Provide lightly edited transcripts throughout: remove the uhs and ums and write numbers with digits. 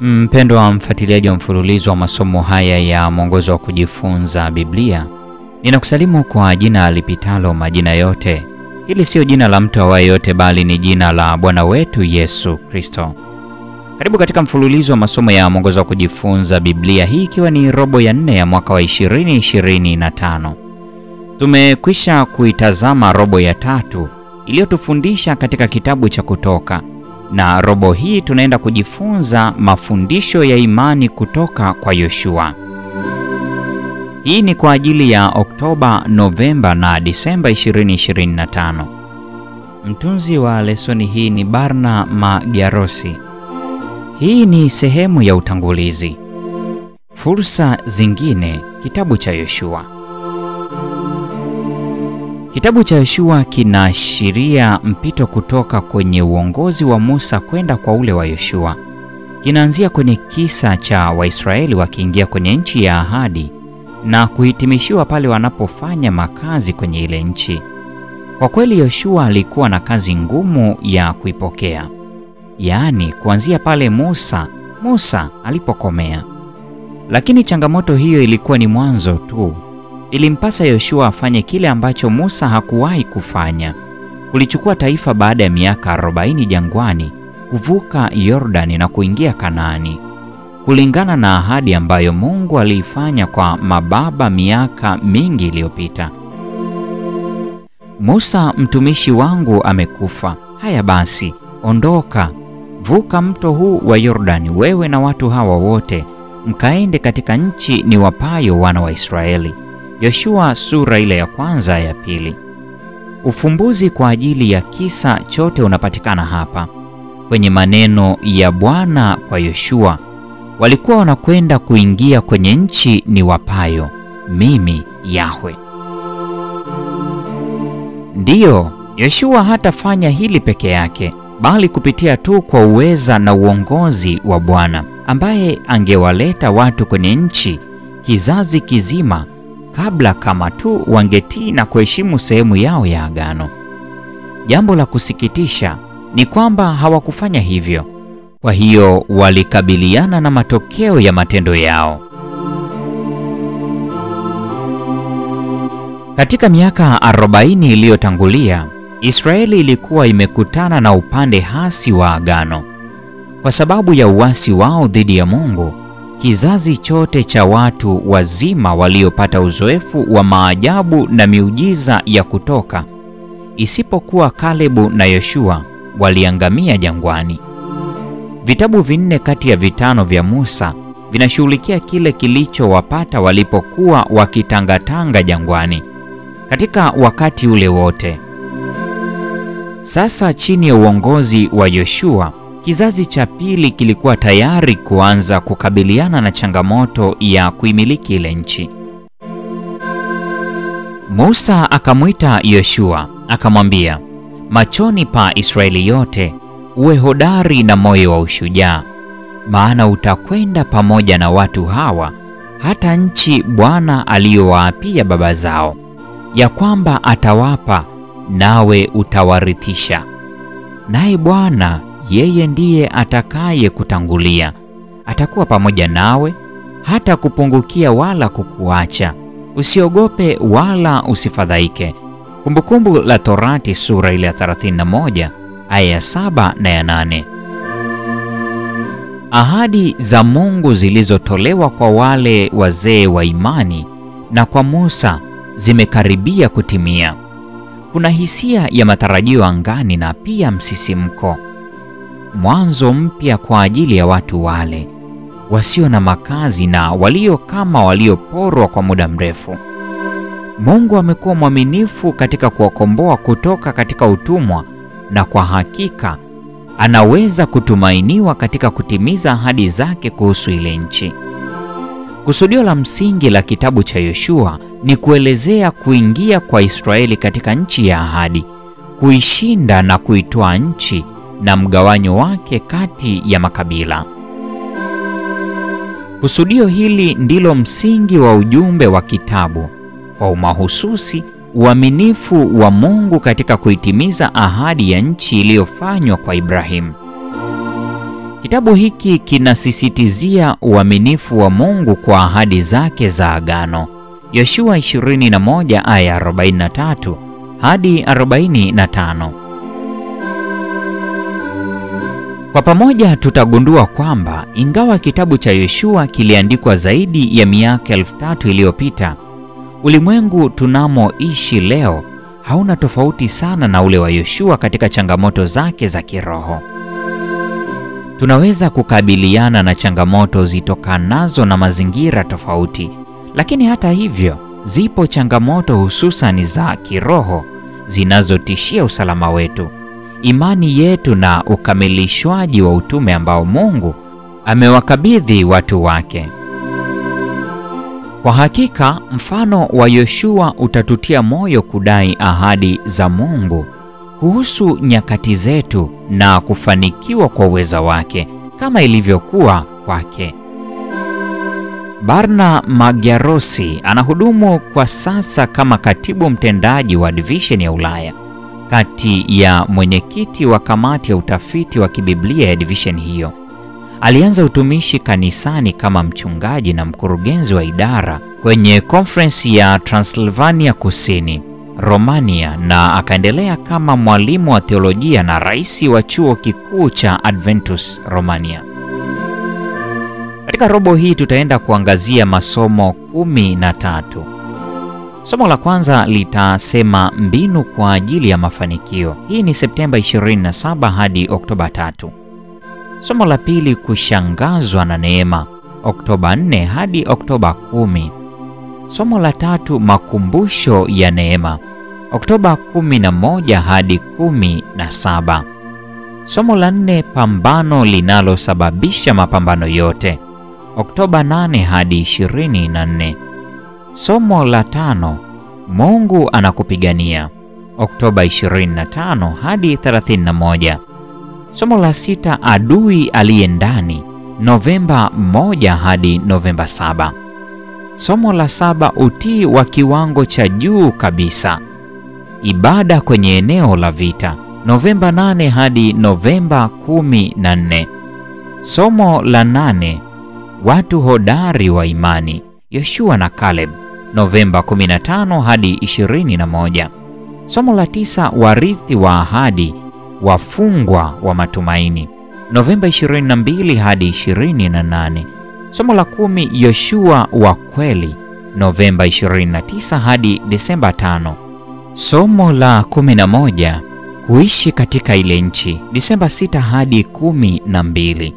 Mpendwa wa mfuatiliaji wa mfululizo wa masomo haya ya mwongozo wa kujifunza Biblia, ninakusalimu kwa jina lipitalo majina yote. Hili sio jina la mtu awaye yote, bali ni jina la Bwana wetu Yesu Kristo. Karibu katika mfululizo wa masomo ya mwongozo wa kujifunza Biblia, hii ikiwa ni robo ya 4 ya mwaka wa 2025. Tumekwisha kuitazama robo ya 3 iliyotufundisha katika kitabu cha Kutoka, na robo hii tunaenda kujifunza mafundisho ya imani kutoka kwa Yoshua. Hii ni kwa ajili ya Oktoba, Novemba na Disemba 2025. Mtunzi wa lesoni hii ni Barna Magyarosi. Hii ni sehemu ya utangulizi. Fursa zingine, kitabu cha Yoshua. Kitabu cha Yoshua kinaashiria mpito kutoka kwenye uongozi wa Musa kwenda kwa ule wa Yoshua. Kinaanzia kwenye kisa cha Waisraeli wakiingia kwenye nchi ya ahadi na kuhitimishiwa pale wanapofanya makazi kwenye ile nchi. Kwa kweli Yoshua alikuwa na kazi ngumu ya kuipokea, yaani kuanzia pale Musa alipokomea. Lakini changamoto hiyo ilikuwa ni mwanzo tu. Ilimpasa Yoshua afanye kile ambacho Musa hakuwahi kufanya. Kulichukua taifa baada ya miaka 40 jangwani kuvuka Yordani na kuingia Kanaani, kulingana na ahadi ambayo Mungu aliifanya kwa mababa miaka mingi iliyopita. Musa mtumishi wangu amekufa. Haya basi, ondoka, vuka mto huu wa Yordani, wewe na watu hawa wote, mkaende katika nchi niwapayo wana wa Israeli. Yoshua sura ile ya 1 ya 2. Ufumbuzi kwa ajili ya kisa chote unapatikana hapa kwenye maneno ya Bwana kwa Yoshua. Walikuwa wanakwenda kuingia kwenye nchi niwapayo mimi Yahwe. Ndiyo, Yoshua hatafanya hili peke yake, bali kupitia tu kwa uweza na uongozi wa Bwana ambaye angewaleta watu kwenye nchi kizazi kizima, kabla kama tu wangetii na kuheshimu sehemu yao ya agano. Jambo la kusikitisha ni kwamba hawakufanya hivyo. Kwa hiyo walikabiliana na matokeo ya matendo yao. Katika miaka 40 iliyotangulia, Israeli ilikuwa imekutana na upande hasi wa agano. Kwa sababu ya uasi wao dhidi ya Mungu, kizazi chote cha watu wazima waliopata uzoefu wa maajabu na miujiza ya Kutoka, isipokuwa Kalebu na Yoshua, waliangamia jangwani. Vitabu 4 kati ya 5 vya Musa vinashughulikia kile kilichowapata walipokuwa wakitangatanga jangwani katika wakati ule wote. Sasa chini ya uongozi wa Yoshua, kizazi cha pili kilikuwa tayari kuanza kukabiliana na changamoto ya kuimiliki ile nchi. Musa akamwita Yoshua akamwambia, machoni pa Israeli yote uwe hodari na moyo wa ushujaa, maana utakwenda pamoja na watu hawa hata nchi Bwana aliyowaapia baba zao, ya kwamba atawapa, nawe utawarithisha. Naye Bwana yeye ndiye atakaye kutangulia, atakuwa pamoja nawe, hata kupungukia wala kukuacha. Usiogope wala usifadhaike. Kumbukumbu la Torati sura ile ya 31 aya ya 7 na ya 8. Ahadi za Mungu zilizotolewa kwa wale wazee wa imani na kwa Musa zimekaribia kutimia. Kuna hisia ya matarajio angani na pia msisimko. Mwanzo mpya kwa ajili ya watu wale wasio na makazi na walio kama walioporwa kwa muda mrefu. Mungu amekuwa mwaminifu katika kuwakomboa kutoka katika utumwa, na kwa hakika anaweza kutumainiwa katika kutimiza ahadi zake kuhusu ile nchi. Kusudio la msingi la kitabu cha Yoshua ni kuelezea kuingia kwa Israeli katika nchi ya ahadi, kuishinda na kuitoa nchi na mgawanyo wake kati ya makabila. Kusudio hili ndilo msingi wa ujumbe wa kitabu, kwa umahususi uaminifu wa Mungu katika kuitimiza ahadi ya nchi iliyofanywa kwa Ibrahimu. Kitabu hiki kinasisitizia uaminifu wa Mungu kwa ahadi zake za agano. Yoshua 21 aya 43 hadi 45. Kwa pamoja tutagundua kwamba ingawa kitabu cha Yoshua kiliandikwa zaidi ya miaka 3000 iliyopita, ulimwengu tunamoishi leo hauna tofauti sana na ule wa Yoshua katika changamoto zake za kiroho. Tunaweza kukabiliana na changamoto zitokanazo na mazingira tofauti, lakini hata hivyo, zipo changamoto hususan za kiroho zinazotishia usalama wetu, imani yetu na ukamilishwaji wa utume ambao Mungu amewakabidhi watu wake. Kwa hakika, mfano wa Yoshua utatutia moyo kudai ahadi za Mungu kuhusu nyakati zetu na kufanikiwa kwa uweza wake kama ilivyokuwa kwake. Barna Magyarosi anahudumu kwa sasa kama katibu mtendaji wa division ya Ulaya, kati ya mwenyekiti wa kamati ya utafiti wa kibiblia ya division hiyo. Alianza utumishi kanisani kama mchungaji na mkurugenzi wa idara kwenye conference ya Transylvania Kusini, Romania, na akaendelea kama mwalimu wa theolojia na rais wa chuo kikuu cha Adventus Romania. Katika robo hii tutaenda kuangazia masomo 13. Somo la kwanza litasema mbinu kwa ajili ya mafanikio. Hii ni Septemba 27 hadi Oktoba 3. Somo la pili, kushangazwa na neema, Oktoba 4 hadi Oktoba 10. Somo la tatu, makumbusho ya neema, Oktoba 11 hadi 17. Somo la 4, pambano linalosababisha mapambano yote, Oktoba 8 hadi 24. Somo la 5, Mungu anakupigania, Oktoba 25 hadi 31. Somo la 6, adui aliye ndani, Novemba 1 hadi Novemba 7. Somo la 7, utii wa kiwango cha juu kabisa, ibada kwenye eneo la vita, Novemba 8 hadi Novemba 14. Somo la 8, watu hodari wa imani, Yoshua na Caleb, Novemba 15 hadi 21. Somo la 9, warithi wa ahadi, wafungwa wa matumaini, Novemba 22 hadi 28. Somo la 10, Yoshua wa kweli, Novemba 29 hadi Desemba 5. Somo la 11, kuishi katika ile nchi, Desemba 6 hadi 12.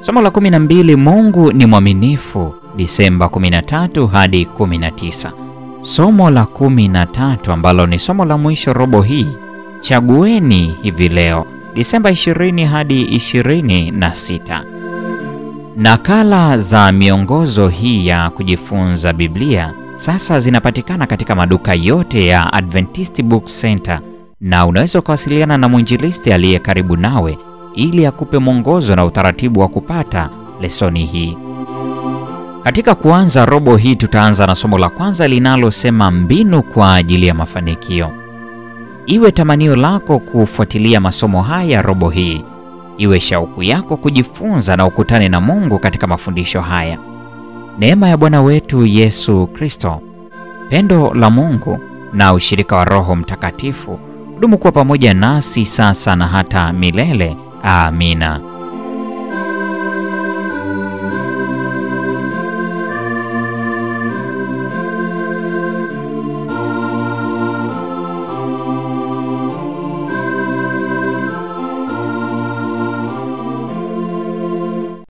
Somo la 12, Mungu ni mwaminifu, Desemba 13 hadi 19. Somo la 13 ambalo ni somo la mwisho robo hii, chagueni hivi leo, Desemba 20 hadi 26. Nakala za miongozo hii ya kujifunza Biblia sasa zinapatikana katika maduka yote ya Adventist Book Center, na unaweza kuwasiliana na mwinjilisti aliye karibu nawe ili akupe mwongozo na utaratibu wa kupata lesoni hii. Katika kuanza robo hii tutaanza na somo la kwanza linalosema mbinu kwa ajili ya mafanikio. Iwe tamanio lako kufuatilia masomo haya robo hii. Iwe shauku yako kujifunza na ukutane na Mungu katika mafundisho haya. Neema ya Bwana wetu Yesu Kristo, pendo la Mungu na ushirika wa Roho Mtakatifu dumu kuwa pamoja nasi sasa na hata milele. Amina.